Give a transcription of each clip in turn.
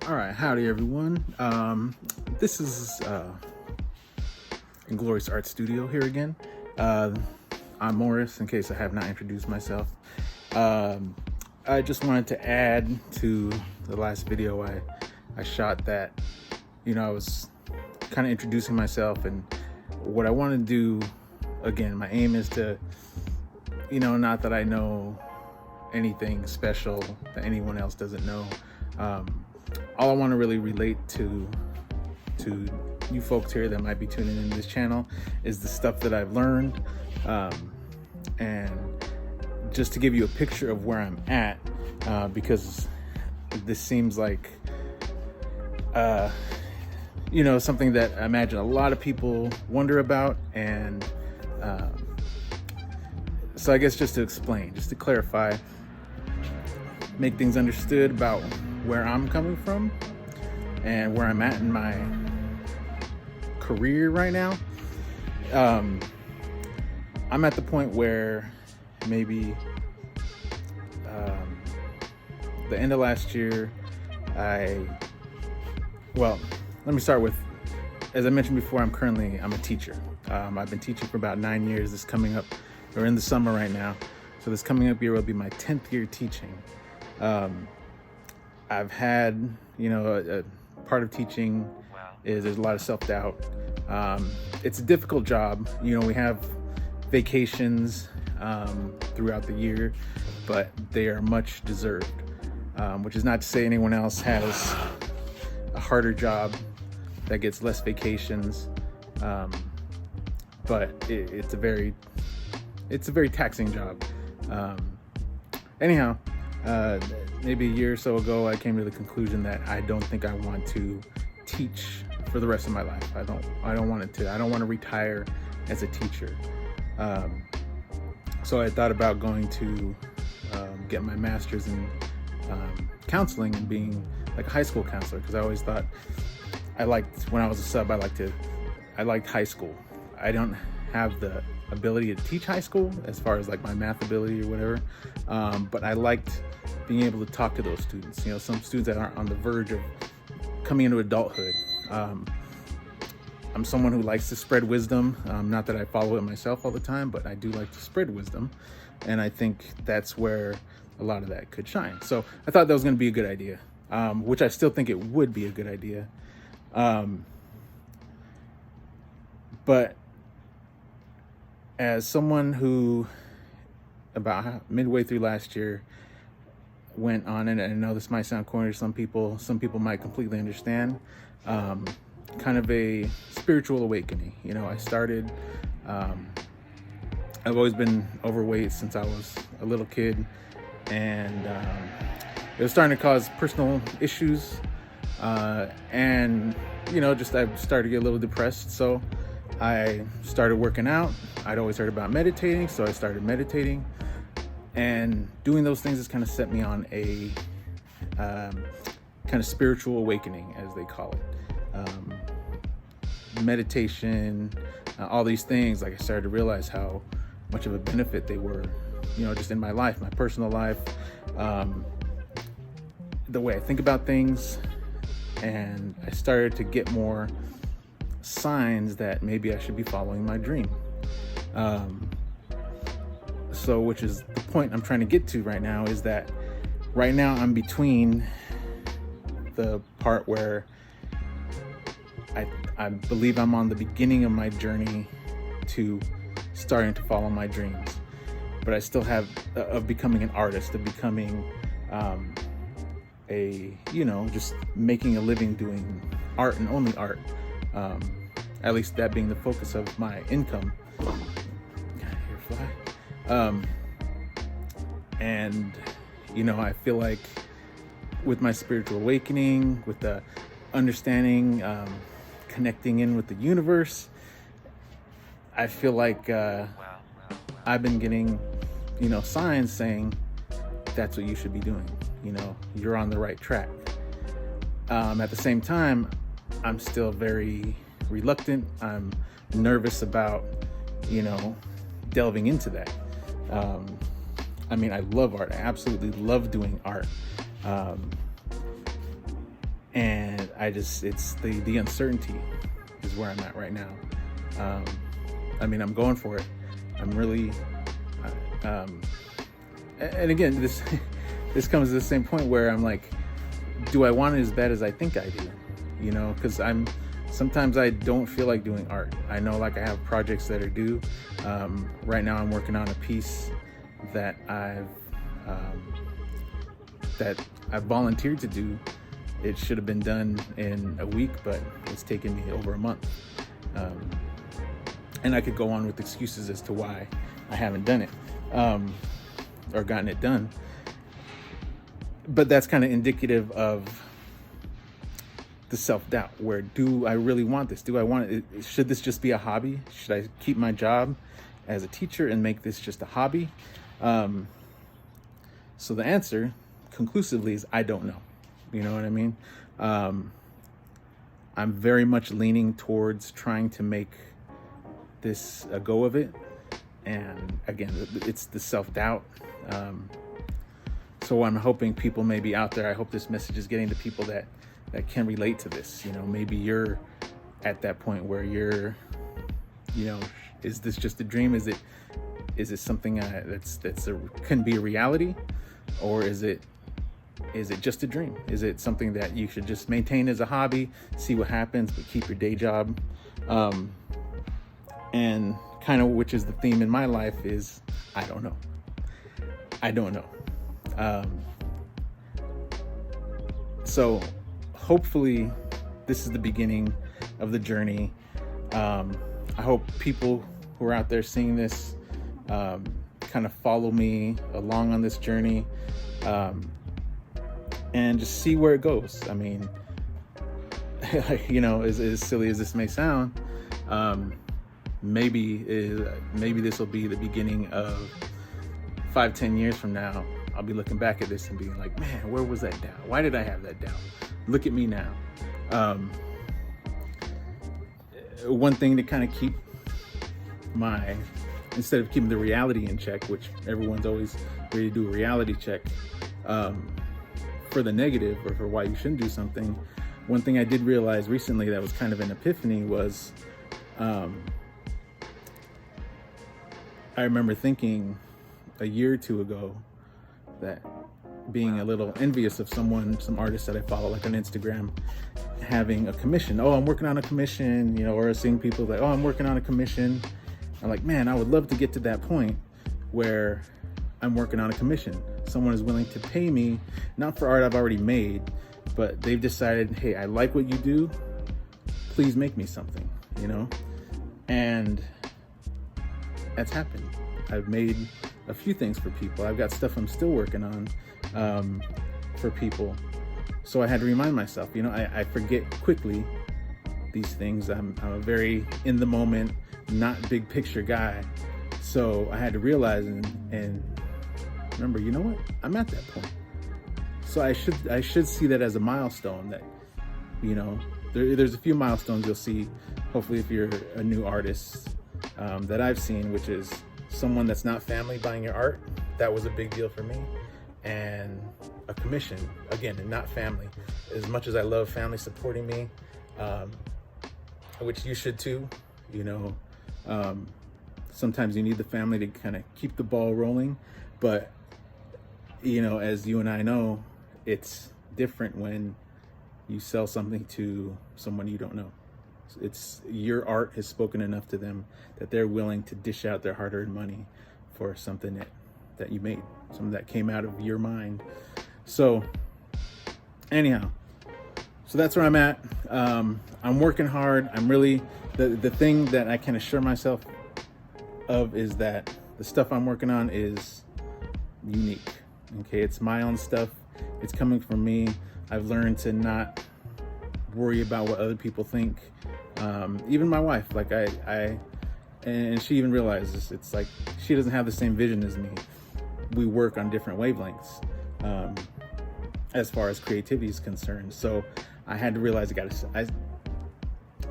All right, howdy everyone. This is Inglorious Art Studio here again. I'm Morris, in case I have not introduced myself. I just wanted to add to the last video I shot that, I was kind of introducing myself, and what I want to do, again, my aim is to, not that I know anything special that anyone else doesn't know. All I want to really relate to you folks here that might be tuning in this channel is the stuff that I've learned, and just to give you a picture of where I'm at, because this seems like something that I imagine a lot of people wonder about, and so I guess just to explain, just to clarify, make things understood about where I'm coming from and where I'm at in my career right now. I'm at the point where maybe the end of last year, let me start with, as I mentioned before, I'm a teacher. I've been teaching for about 9 years. This coming up, we're in the summer right now, so this coming up year will be my 10th year teaching. I've had, a part of teaching is there's a lot of self-doubt. It's a difficult job. We have vacations throughout the year, but they are much deserved, which is not to say anyone else has a harder job that gets less vacations, but it's a very taxing job. Anyhow, maybe a year or so ago, I came to the conclusion that I don't think I want to teach for the rest of my life. I don't want to retire as a teacher. So I thought about going to get my master's in counseling and being like a high school counselor, because I always thought when I was a sub, I liked high school. I don't have the ability to teach high school as far as like my math ability or whatever, but I liked being able to talk to those students. Some students that aren't on the verge of coming into adulthood. I'm someone who likes to spread wisdom. Not that I follow it myself all the time, but I do like to spread wisdom, and I think that's where a lot of that could shine. So I thought that was going to be a good idea, which I still think it would be a good idea. But as someone who, about midway through last year, went on, and I know this might sound corny to some people might completely understand, kind of a spiritual awakening. I started, I've always been overweight since I was a little kid, and it was starting to cause personal issues, and I started to get a little depressed, so I started working out. I'd always heard about meditating, so I started meditating, and doing those things has kind of set me on a kind of spiritual awakening, as they call it. Meditation, all these things, like I started to realize how much of a benefit they were, just in my life, my personal life, the way I think about things, and I started to get more signs that maybe I should be following my dream. So which is the point I'm trying to get to right now, is that right now I'm between the part where I believe I'm on the beginning of my journey to starting to follow my dreams, but I still have of becoming an artist, of becoming just making a living doing art and only art, at least that being the focus of my income. And I feel like with my spiritual awakening, with the understanding, connecting in with the universe, I feel like I've been getting signs saying that's what you should be doing. You're on the right track. At the same time, I'm still very reluctant. I'm nervous about delving into that. I love art. I absolutely love doing art. And it's the uncertainty is where I'm at right now. I mean, I'm going for it. I'm really, and again, this comes to the same point where I'm like, do I want it as bad as I think I do? You know, because sometimes I don't feel like doing art. I know, like, I have projects that are due. Right now I'm working on a piece that I've volunteered to do. It should have been done in a week, but it's taken me over a month. And I could go on with excuses as to why I haven't done it, or gotten it done. But that's kind of indicative of the self-doubt, where do I really want this? Do I want it? Should this just be a hobby? Should I keep my job as a teacher and make this just a hobby? So the answer conclusively is I don't know. You know what I mean? I'm very much leaning towards trying to make this a go of it. And again, it's the self-doubt. So I'm hoping people may be out there. I hope this message is getting to people that can relate to this. You know, maybe you're at that point where you're, you know, is this just a dream? Is it something can be a reality, or is it just a dream? Is it something that you should just maintain as a hobby, see what happens, but keep your day job? And kind of, which is the theme in my life, is I don't know. So hopefully this is the beginning of the journey. I hope people who are out there seeing this kind of follow me along on this journey, and just see where it goes. I mean, you know, as silly as this may sound, maybe this will be the beginning of 5-10 years from now. I'll be looking back at this and being like, man, where was that doubt? Why did I have that doubt? Look at me now. One thing to kind of keep instead of keeping the reality in check, which everyone's always ready to do a reality check, for the negative or for why you shouldn't do something. One thing I did realize recently that was kind of an epiphany was, I remember thinking a year or two ago that being a little envious of some artist that I follow, like on Instagram, having a commission. Oh, I'm working on a commission, you know, or seeing people like, oh, I'm working on a commission. I'm like, man, I would love to get to that point where I'm working on a commission. Someone is willing to pay me, not for art I've already made, but they've decided, hey, I like what you do. Please make me something, you know? And that's happened. I've made a few things for people. I've got stuff I'm still working on for people. So I had to remind myself, you know, I forget quickly these things. I'm a very in the moment, not big picture guy. So I had to realize and remember, you know what? I'm at that point. So I should see that as a milestone, that, you know, there's a few milestones you'll see, hopefully, if you're a new artist, that I've seen, which is someone that's not family buying your art. That was a big deal for me. And a commission, again, and not family. As much as I love family supporting me, which you should too, you know, sometimes you need the family to kind of keep the ball rolling. But, you know, as you and I know, it's different when you sell something to someone you don't know. It's your art has spoken enough to them that they're willing to dish out their hard-earned money for something that you made, something that came out of your mind. So anyhow, so that's where I'm at. I'm working hard. I'm really, the thing that I can assure myself of is that the stuff I'm working on is unique. Okay, it's my own stuff. It's coming from me. I've learned to not worry about what other people think. Even my wife, like and she even realizes, it's like she doesn't have the same vision as me. We work on different wavelengths as far as creativity is concerned. So I had to realize I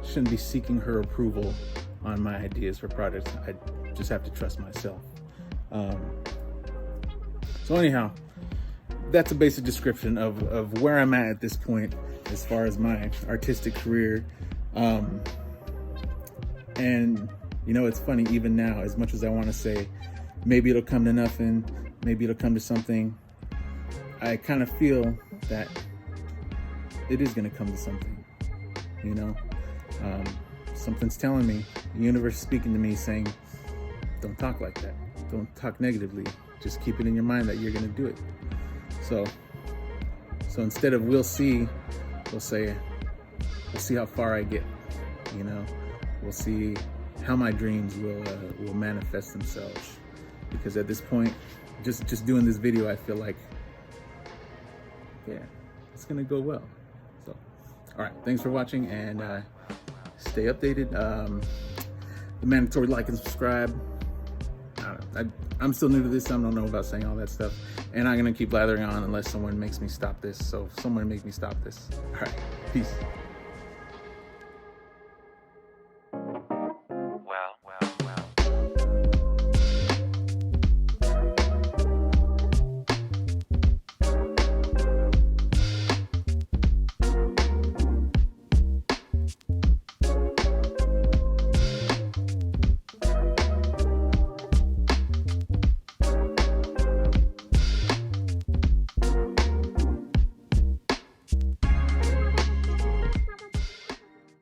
shouldn't be seeking her approval on my ideas for projects. I just have to trust myself. So anyhow, that's a basic description of where I'm at this point. as far as my artistic career. And you know, it's funny, even now, as much as I want to say maybe it'll come to nothing, maybe it'll come to something, I kind of feel that it is going to come to something, you know. Something's telling me, the universe is speaking to me saying, don't talk like that, don't talk negatively, just keep it in your mind that you're going to do it. So instead of we'll see, we'll say, we'll see how far I get, you know. We'll see how my dreams will manifest themselves. Because at this point, just doing this video, I feel like, yeah, it's gonna go well. So, all right, thanks for watching, and stay updated. The mandatory like and subscribe. I'm still new to this, so I don't know about saying all that stuff, and I'm gonna keep blathering on unless someone makes me stop this. So someone make me stop this. All right, peace.